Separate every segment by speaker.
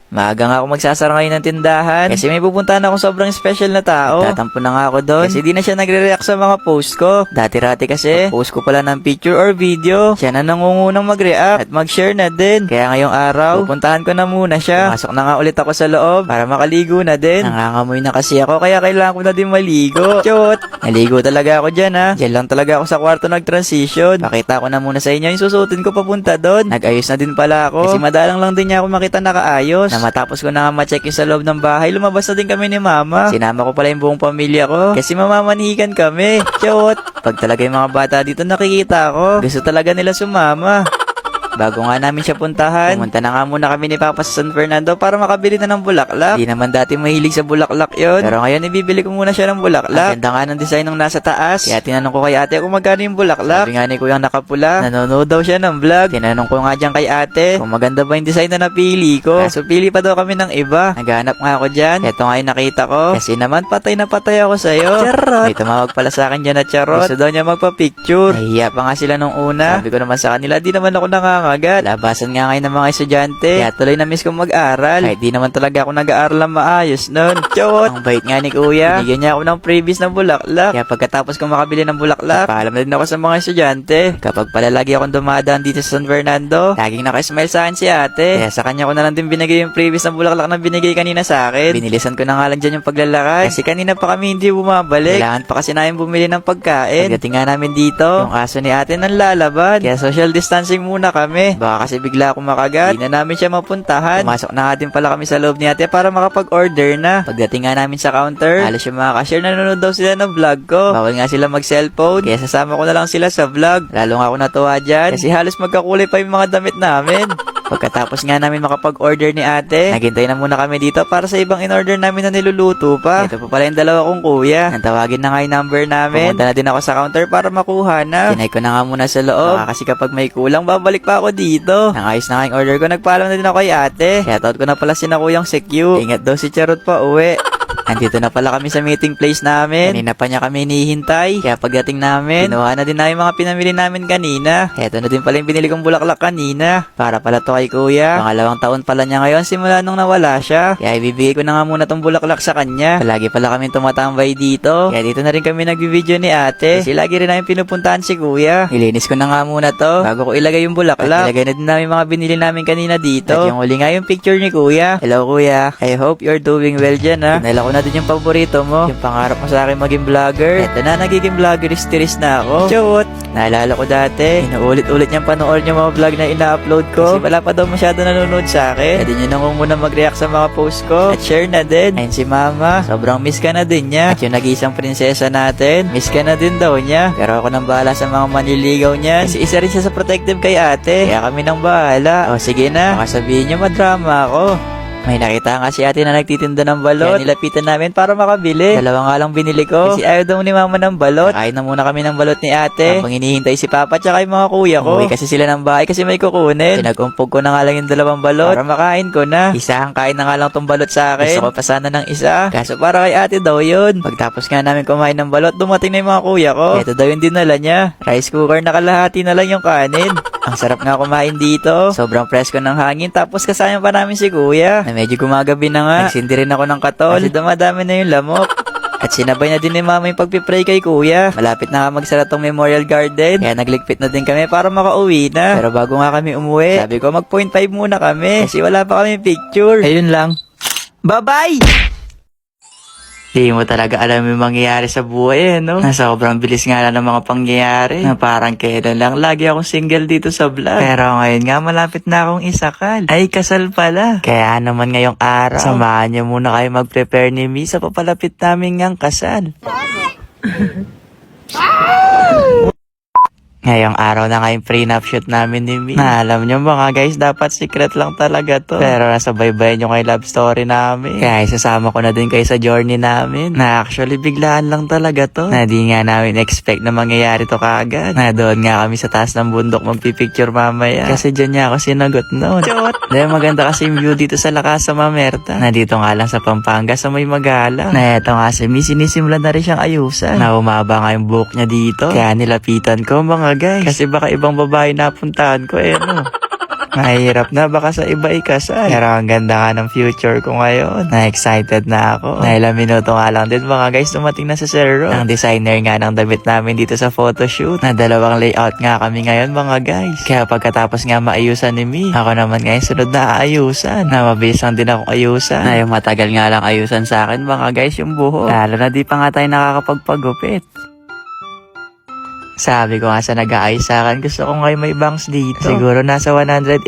Speaker 1: Maaga nga ako magsasara ngayon ng tindahan kasi may pupuntahan akong sobrang special na tao. Tatampo na nga ako doon kasi di na siya nagre-react sa mga post ko. Dati-rati kasi, post ko pala ng picture or video, siya na nangungunang mag-react at mag-share na din. Kaya ngayong araw, pupuntahan ko na muna siya. Pumasok na nga ulit ako sa loob para makaligo na din. Nangangamoy na kasi ako kaya kailangan ko na din maligo. Chot! Naligo talaga ako dyan ha. Diyan lang talaga ako sa kwarto nag-transition. Pakita ko na muna sa inyo yung susutin ko papunta doon. Nag-ayos na din pala ako kasi madalang lang din niya ako makita nakaayos. Matapos ko na nga ma-check yung sa loob ng bahay, lumabas na din kami ni mama. Sinama ko pala yung buong pamilya ko kasi mamamanihikan kami. Chot! Pag talaga yung mga bata dito nakikita ko, gusto talaga nila sumama. Bago nga namin siya puntahan, pumunta na nga muna kami ni Papa sa San Fernando para makabili na ng bulaklak. Di naman dati mahilig sa bulaklak yon, pero ngayon ibibili ko muna siya ng bulaklak. Ang ganda nga ng design ng nasa taas, kaya tinanong ko kay ate kung magkano yung bulaklak. Sabi nga ni Kuyang nakapula, nanonood daw siya ng vlog. Tinanong ko nga dyan kay ate kung maganda ba yung design na napili ko. Kaso pili pa daw kami ng iba. Naghanap nga ako dyan, eto nga yung nakita ko. Kasi naman patay na patay ako sa'yo. Charot! May tumawag pala sa akin dyan na charot. Gusto daw niya magpa-picture. Nahihiya pa nga sila nung una. Sabi ko naman sa kanila, di naman ako nangangagat. Labasan nga ngayon ng mga estudyante, kaya tuloy na miss kong mag-aral. Kahit di naman talaga ako nag-aaral ng maayos nun. Chot! Ang bait nga ni kuya. Binigyan niya ako ng previous na bulaklak. Kaya pagkatapos kong makabili ng bulaklak, paalam na din ako sa mga estudyante. Kapag pala lagi akong dumadaan dito sa San Fernando, laging naka-smile sa akin si ate. Kaya sa kanya ko na lang din binigay yung previous na bulaklak na binigay kanina sa akin. Binilisan ko na nga lang dyan yung paglalakad. Kasi kanina pa kami hindi bumabalik. Kailangan pa kasi namin bumili ng pagkain. Pagdating nga namin dito, yung aso ni ate nang lalaban. Kaya social distancing muna kami. Baka kasi bigla akong makagat. Hindi na namin siya mapuntahan. Pumasok na nga din pala kami sa loob ni ate para makapag-order na. Pagdating nga namin sa counter, halos yung mga cashier nanonood daw sila ng vlog ko. Bawal nga sila mag-cellphone, kaya sasama ko na lang sila sa vlog. Lalo nga ako natuwa dyan kasi halos magkakulay pa yung mga damit namin. Pagkatapos nga namin makapag-order ni ate, naghintay na muna kami dito para sa ibang in-order namin na niluluto pa. Ito pa pala yung dalawa kong kuya. Nantawagin na nga yung number namin. Pumunta na din ako sa counter para makuha na. Tinay ko na nga muna sa loob. Baka kasi kapag may kulang, babalik pa ako dito. Nangayos na nga yung order ko, nagpaalam na din ako kay ate. Shoutout ko na pala si Kuyang Secure. Ingat daw si Charot pa uwi. Andito na pala kami sa meeting place namin. Kanina pa niya kami hinihintay. Kaya pagdating namin, kinuha na din namin mga pinamili namin kanina. Eto na din pala yung binili kong bulaklak kanina. Para pala to kay kuya. Pangalawang taon pala niya ngayon simula nung nawala siya. Kaya ibibigay ko na nga muna tong bulaklak sa kanya. Palagi pala kami tumatambay dito. Kaya dito na rin kami nagbibideo ni ate. Kasi lagi rin namin pinupuntahan si kuya. Ilinis ko na nga muna to bago ko ilagay yung bulaklak. At ilagay na din namin mga binili namin kanina dito. At yung uli nga yung picture ni kuya. Hello kuya. I hope you're doing well dyan ha. Pinala ko na din yung paborito mo. Yung pangarap mo sa akin maging vlogger. Eto na, nagiging vloggeris-tiris na ako. Chot! Naalala ko dati, inuulit-ulit niyang panoorin yung mga vlog na ina-upload ko. Kasi wala pa daw masyado nanonood sa akin. Kaya din yun nangunguna mag-react sa mga post ko. At share na din. Ayun si mama, sobrang miss ka na din niya. At yung nag-iisang prinsesa natin, miss ka na din daw niya. Pero ako nang bahala sa mga manliligaw niyan. Kasi isa rin siya sa protective kay ate. Kaya kami nang bahala. O sige na, baka sabihin niyo madrama ako. May nakita nga si ate na nagtitinda ng balot. Kaya nilapitan namin para makabili. Dalawa nga lang binili ko. Kasi ayaw daw ni mama ng balot. Kain na muna kami ng balot ni ate. Habang hinihintay si papa tsaka yung mga kuya ko. Uwi kasi sila ng bahay kasi may kukunin. Pinagumpog ko na nga lang yung dalawang balot para makain ko na. Isang kain na nga lang tong balot sa akin. Gusto ko pa sana ng isa. Kaso para kay ate daw yun. Pagtapos nga namin kumain ng balot, dumating na yung mga kuya ko. Ito daw yung dinala niya. Rice cooker na kalahati na lang yung kanin. Ang sarap nga kumain dito. Sobrang presko ng hangin. Tapos kasama pa namin si kuya na medyo gumagabi na nga. Nagsindi rin ako ng katol kasi dumadami na yung lamok. At sinabay na din ni mama yung pagpipray kay kuya. Malapit na nga magsara tong Memorial Garden. Kaya nagligpit na din kami para makauwi na. Pero bago nga kami umuwi, sabi ko mag 0.5 muna kami. Kasi wala pa kami picture. Ayun lang. Bye-bye! Di mo talaga alam yung mangyayari sa buhay no? Na sobrang bilis nga lang ng mga pangyayari. Na parang kailan lang lagi akong single dito sa vlog. Pero ngayon nga malapit na akong isakal. Ay kasal pala. Kaya naman ngayong araw, samahan niyo muna kayo mag-prepare ni Mi sa papalapit namin ngang kasal. Ngayong araw na nga yung prenup shoot namin ni Mi. Na alam nyo mga guys, dapat secret lang talaga to. Pero nasa baybayin nyo kay love story namin. Kaya isasama ko na din kayo sa journey namin. Na actually biglaan lang talaga to. Na di nga namin expect na mangyayari to kaagad. Na doon nga kami sa taas ng bundok magpipicture mamaya. Kasi dyan niya ako sinagot noon. Dahil maganda kasi yung view dito sa Lakas sa Mamerta. Na dito nga lang sa Pampanga sa may Magala. Na eto nga si Mi, sinisimulan na rin siyang ayusan. Na umaba nga yung buhok niya dito. Kaya nilapitan ko mga guys. Kasi baka ibang babae napuntahan ko no. Mahirap na baka sa iba ikasal. Pero ang ganda nga ng future ko ngayon. Na-excited na ako. Na ilang minuto nga lang din mga guys, dumating na sa Sir Ro. Ang designer nga ng damit namin dito sa photoshoot. Na dalawang layout nga kami ngayon mga guys. Kaya pagkatapos nga maayusan ni Mi, ako naman ngayon sunod na aayusan. Na mabilis lang din ako ayusan. Na yung matagal nga lang ayusan sa akin mga guys yung buhok. Lalo na di pa nga tayo nakakapagpagupit. Sabi ko nga sa nag-aayos sa akin, gusto ko ngayon may bangs dito. Siguro nasa 186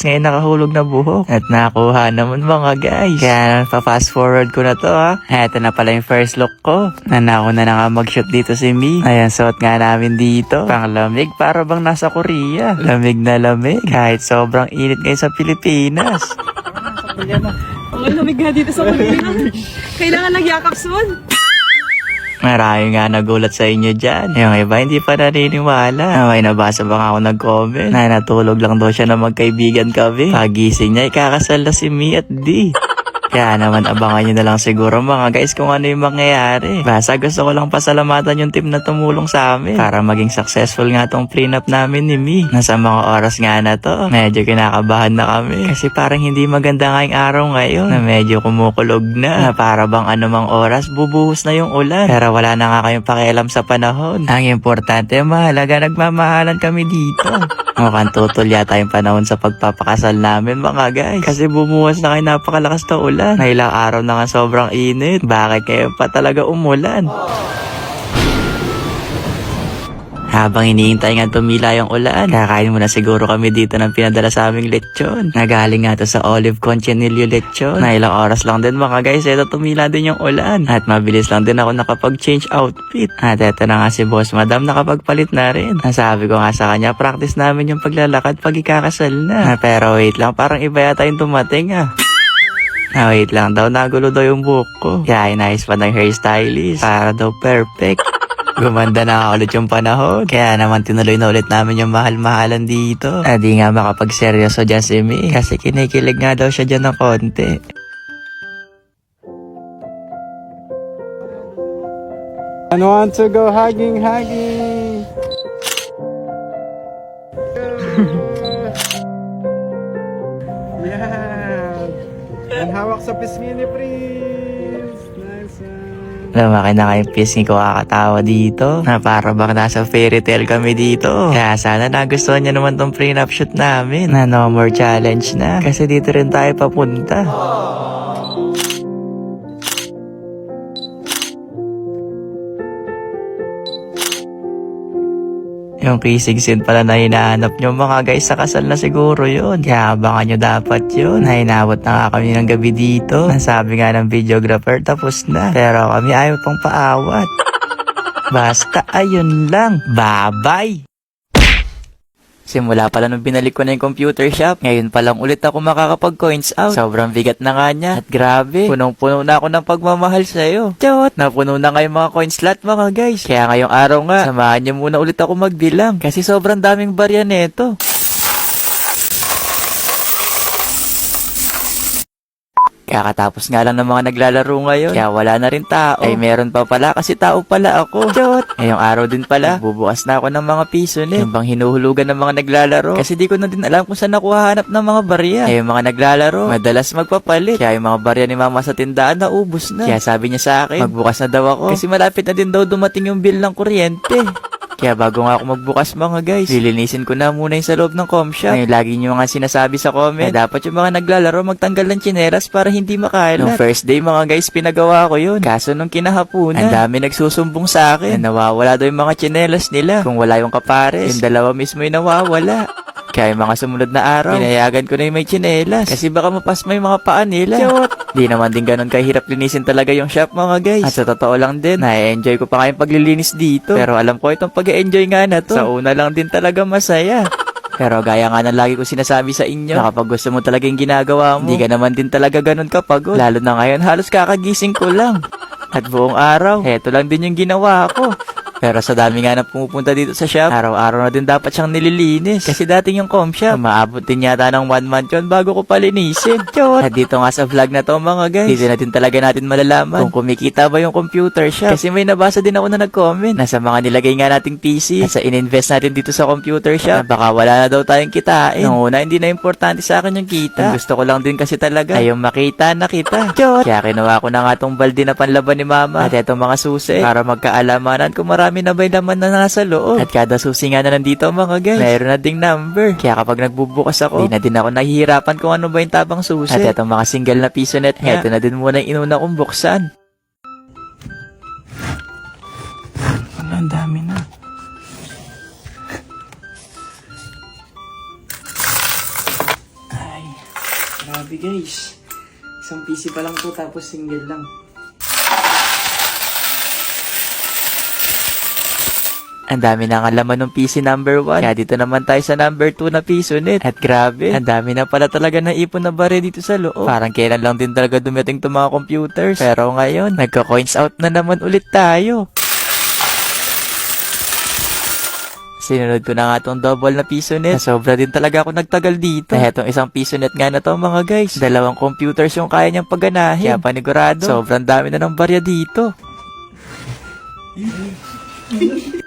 Speaker 1: ngayon nakahulog na buhok. At nakuha naman mga guys. Kaya pa-fast forward ko na to ha. Eto na pala yung first look ko. Nanako na nga mag-shoot dito si Mi. Ayan, suot nga namin dito. Panglamig, para bang nasa Korea. Lamig na lamig. Kahit sobrang init ngayon sa Pilipinas.
Speaker 2: Ang lamig nga dito sa Pilipinas. Kailangan nagyakap soon.
Speaker 1: Marami nga nagulat sa inyo dyan. Yung iba hindi pa naniniwala. May nabasa ba nga ako nag-comment na natulog lang daw siya na magkaibigan kami. Pagising niya, ikakasal na si Mi at D. Kaya naman abangan nyo na lang siguro mga guys kung ano yung mangyayari. Basta gusto ko lang pasalamatan yung team na tumulong sa amin para maging successful nga tong prenup namin ni Mi. Nasa mga oras nga na to, medyo kinakabahan na kami. Kasi parang hindi maganda nga yung araw ngayon na medyo kumukulog na. Na para bang anumang oras bubuhos na yung ulan. Pero wala na nga kayong pakialam sa panahon. Ang importante, mahalaga nagmamahalan kami dito. Mukhang tutol yata yung panahon sa pagpapakasal namin mga guys. Kasi bumuwas na kayo napakalakas na ulan. Na ilang araw na nga sobrang init. Bakit kayo pa talaga umulan? Habang iniintay nga tumila yung ulan, kakain muna siguro kami dito ng pinadala sa aming lechon. Nagaling nga to sa Olive Conchinillo lechon. Na ilang oras lang din mga guys, eto tumila din yung ulan. At mabilis lang din ako nakapag-change outfit. At eto na nga si Boss Madam nakapagpalit na rin. Nasabi ko nga sa kanya, practice namin yung paglalakad pag ikakasal na. Pero wait lang, parang iba yata yung tumating wait lang daw, nagulo daw yung buhok ko. Kaya inayos pa ng hairstylist para daw perfect. Gumanda na nga ulit yung panahon. Kaya naman tinuloy na ulit namin yung mahal-mahalan dito. Di nga makapagseryoso dyan si Mi. Kasi kinikilig nga daw siya dyan ng konti.
Speaker 3: And want to go hugging. Yeah. And hawak sa pisngi ni Prince. Nice one.
Speaker 1: Lumaki na kayong pisngi ko kakatawa dito. Na para bang nasa fairy tale kami dito. Kaya sana nagustuhan niya naman tong prenup shoot namin. Na no more challenge na. Kasi dito rin tayo papunta. Yung kissing scene pala na hinahanap nyo mga guys, sa kasal na siguro yun. Kaya abangan nyo dapat yun. Nainabot na nga kami ng gabi dito. Nasabi nga ng videographer tapos na. Pero kami ayaw pang paawat. Basta ayun lang. Bye-bye! Simula pala nung binalik ko na yung computer shop, ngayon pa lang ulit ako makakapag-coins out. Sobrang bigat na nga niya. At grabe, punong-puno na ako ng pagmamahal sa'yo. Chawat, napuno na nga yung mga coin slot mga guys. Kaya ngayong araw nga, samahan niyo muna ulit ako magbilang. Kasi sobrang daming barya neto. Kakatapos nga lang ng mga naglalaro ngayon, kaya wala na rin tao. Ay meron pa pala kasi tao pala ako. Chot! Ngayong araw din pala, bubukas na ako ng mga piso Yung bang hinuhulugan ng mga naglalaro. Kasi di ko na din alam kung saan nakuhahanap ng mga barya. Ay yung mga naglalaro, madalas magpapalit. Kaya yung mga barya ni mama sa tindahan naubos na. Kaya sabi niya sa akin, magbukas na daw ako. Kasi malapit na din daw dumating yung bill ng kuryente. Kaya bago nga ako magbukas mga guys, lilinisin ko na muna yung sa loob ng comshop. Ngayon lagi nyo nga sinasabi sa comment, dapat yung mga naglalaro magtanggal ng tsinelas para hindi makalat. Nung first day mga guys, pinagawa ko yun. Kaso nung kinahapunan, ang dami nagsusumbong sa akin na nawawala daw yung mga tsinelas nila. Kung wala yung kapares, yung dalawa mismo yung nawawala. Kaya yung mga sumunod na araw, pinayagan ko na yung may tsinelas. Kasi baka mapasma yung mga paa nila. Di naman din ganun kahirap linisin talaga yung shop mga guys. At sa totoo lang din, na-enjoy ko pa nga yung paglilinis dito. Pero alam ko itong pag-enjoy nga na to, sa una lang din talaga masaya. Pero gaya nga ng lagi ko sinasabi sa inyo, na kapag gusto mo talaga yung ginagawa mo, hindi ka naman din talaga ganun kapagod. Lalo na ngayon, halos kakagising ko lang. At buong araw, heto lang din yung ginawa ko. Pero sa dami nga na pumupunta dito sa shop, araw-araw na din dapat siyang nililinis. Kasi dating yung com shop, maabot din yata ng 1 month yun bago ko palinisin. At dito nga sa vlog na to mga guys, dito na din talaga natin malalaman kung kumikita ba yung computer shop. Kasi may nabasa din ako na nag-comment na sa mga nilagay nga nating PC at sa in-invest natin dito sa computer shop, baka wala na daw tayong kitain. Nung una, hindi na importante sa akin yung kita. Ang gusto ko lang din kasi talaga ay yung makita na kita. Kaya kinuha ko na nga tong balde na panlaban ni mama at etong mga susi para magkaalamanan kung marami na ba yung laman na nasa loob. At kada susi nga na nandito mga guys, mayroon na ding number. Kaya kapag nagbubukas ako, di na din ako nahihirapan kung ano ba yung tabang susi. At etong mga single na piso net nga, ito na din muna yung inuna kong buksan. Ang dami na. Ay, grabe guys. Isang PC pa lang to tapos single lang. Ang dami na nga laman ng PC number 1. Kaya dito naman tayo sa number 2 na piso net. At grabe, ang dami na pala talaga ng ipon na bare dito sa loob. Parang kailan lang din talaga dumating itong mga computers. Pero ngayon, nagka-coins out na naman ulit tayo. Sinunod ko na nga itong double na piso net. Sobra din talaga ako nagtagal dito. Kaya itong isang piso net nga na to mga guys. 2 computers yung kaya niyang pagganahin. Kaya panigurado, sobrang dami na ng barya dito.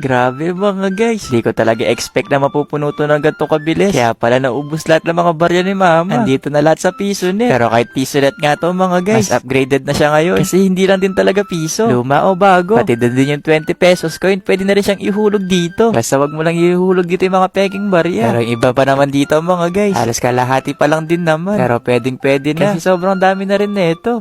Speaker 1: Grabe mga guys. Di ko talaga expect na mapupuno to ng ganito kabilis. Kaya pala naubos lahat ng mga barya ni mama. Andito na lahat sa piso net. Pero kahit piso net nga to mga guys, mas upgraded na siya ngayon. Kasi hindi lang din talaga piso, luma o bago. Pati din yung 20 pesos coin, pwede na rin siyang ihulog dito. Basta wag mo lang ihulog dito yung mga peking barya. Pero yung iba pa naman dito mga guys, halos kalahati pa lang din naman. Pero pwede na. Kasi sobrang dami na rin neto.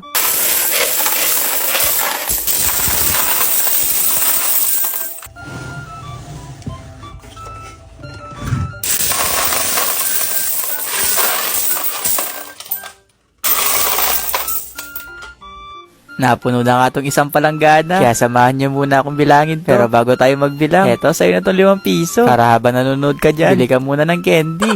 Speaker 1: Napuno na nga itong isang palanggana. Kaya samahan niyo muna akong bilangin to. Pero bago tayo magbilang, eto sa'yo na itong 5 piso. Para habang nanonood ka dyan, bili ka muna ng candy.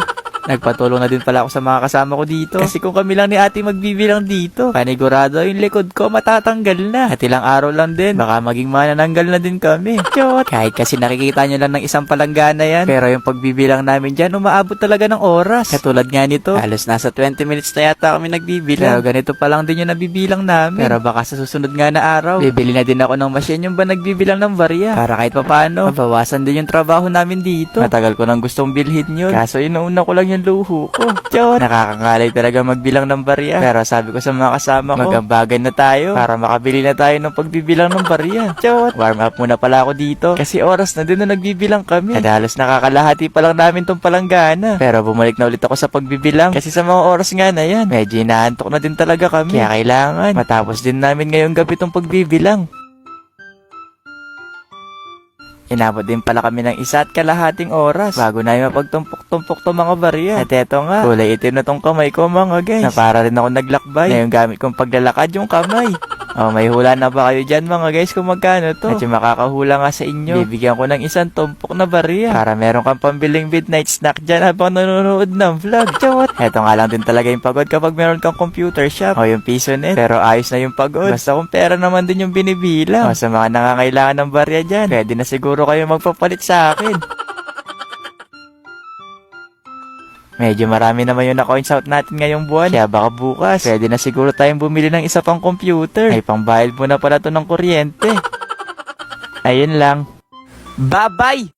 Speaker 1: Nagpatulong na din pala ako sa mga kasama ko dito. Kasi kung kami lang ni ate magbibilang dito, panigurado yung likod ko matatanggal na. At ilang araw lang din, baka maging manananggal na din kami. Chot! Kahit kasi nakikita nyo lang ng isang palanggana yan, pero yung pagbibilang namin dyan, umaabot talaga ng oras. Katulad nga nito, halos nasa 20 minutes na yata kami nagbibilang. Pero ganito pa lang din yung nabibilang namin. Pero baka sa susunod nga na araw, bibili na din ako ng machine yung ba nagbibilang ng barya. Para kahit papaano, mabawasan din yung trabaho namin dito. Matagal ko nang gustong bilhin yun. Kaso inuuna ko lang yung luho ko. Chot! Nakakangalay talaga magbilang ng barya. Pero sabi ko sa mga kasama ko, magambagan na tayo para makabili na tayo ng pagbibilang ng barya. Chot! Warm up muna pala ako dito. Kasi oras na din na nagbibilang kami. At halos nakakalahati pa lang namin tong palanggana. Pero bumalik na ulit ako sa pagbibilang. Kasi sa mga oras nga na yan, medyo inaantok na din talaga kami. Kaya kailangan matapos din namin ngayong gabi tong pagbibilang. Inabot din pala kami ng 1.5 oras bago na yung mapagtumpok-tumpok tong mga barya. At eto nga, kulay itim na tong kamay ko mga guys. Na para rin ako naglakbay. Na yung gamit kong paglalakad yung kamay. Oh, may hula na ba kayo dyan mga guys kung magkano to? At yung makakahula nga sa inyo, bibigyan ko ng 1 tumpok na barya. Para meron kang pambiling midnight snack dyan habang nanonood ng vlog. Chot! Eto nga lang din talaga yung pagod kapag meron kang computer shop. O yung piso net. Pero ayos na yung pagod. Basta kung pera naman din yung binibilang. O sa mga nangangailangan ng barya dyan, pwede na siguro kayo magpapalit sa akin. Medyo marami naman yung na-coins out natin ngayong buwan. Kaya baka bukas, pwede na siguro tayong bumili ng isa pang computer. Ay pangbayad mo na pala to ng kuryente. Ayun lang. Bye-bye!